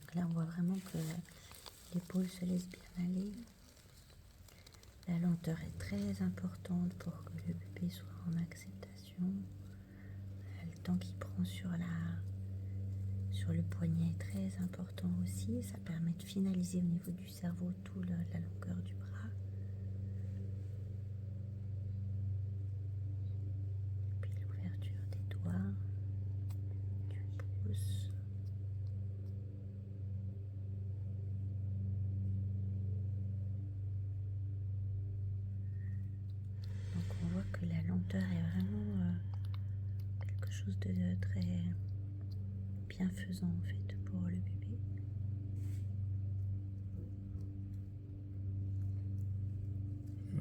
Donc là, on voit vraiment que l'épaule se laisse bien aller. La lenteur est très importante pour que le bébé soit en acceptation. Le temps qu'il prend sur le poignet est très important aussi. Ça permet de finaliser au niveau du cerveau toute la longueur du bras. Puis l'ouverture des doigts, du pouce. Donc on voit que la lenteur est vraiment quelque chose de très bienfaisant en fait pour le bébé.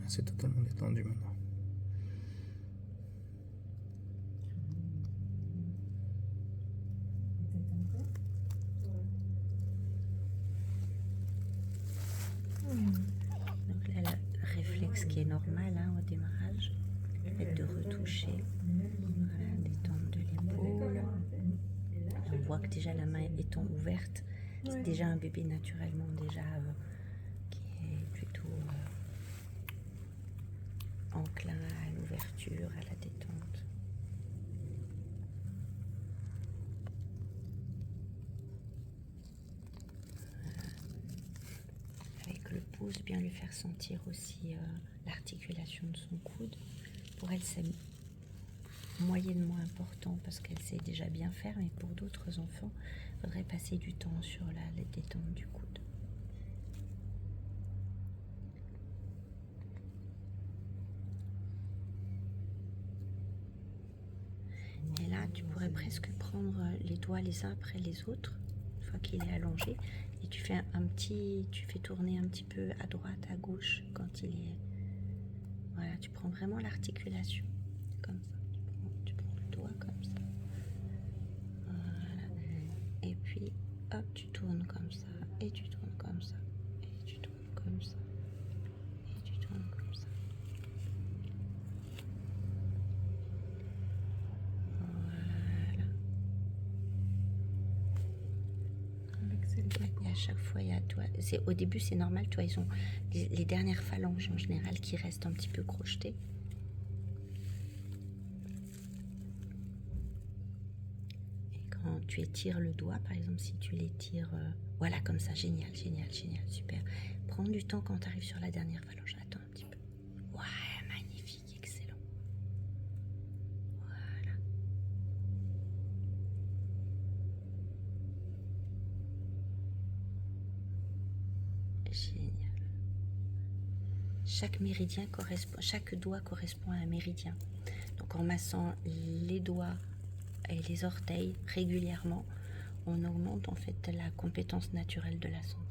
C'est totalement détendu maintenant. Donc là, le réflexe qui est normal au démarrage, le fait de retoucher, voilà, détendre de l'épaule. On voit que déjà la main étant ouverte, c'est déjà un bébé naturellement déjà qui est plutôt enclin à l'ouverture, à la détente. Voilà. Avec le pouce, bien lui faire sentir aussi l'articulation de son coude. Pour elle, c'est moyennement important parce qu'elle sait déjà bien faire, mais pour d'autres enfants, il faudrait passer du temps sur la détente du coude. Et là, tu pourrais presque prendre les doigts les uns après les autres, une fois qu'il est allongé, et tu fais tu fais tourner un petit peu à droite, à gauche, quand il est... Voilà, tu prends vraiment l'articulation, comme ça. Tu prends le doigt comme ça. Voilà. Et puis, hop, tu tournes comme ça, et tu tournes comme ça, et tu tournes comme ça, et tu tournes comme ça. Voilà. Et à chaque fois, il y a, au début, c'est normal, toi, ils ont les dernières phalanges en général qui restent un petit peu crochetées. Et quand tu étires le doigt, par exemple, si tu l'étires, voilà, comme ça, génial, génial, génial, super. Prends du temps quand tu arrives sur la dernière phalange. Attends un petit peu. Ouais, magnifique, excellent. Voilà. Génial. Chaque méridien correspond, chaque doigt correspond à un méridien. Donc en massant les doigts et les orteils régulièrement, on augmente en fait la compétence naturelle de la santé.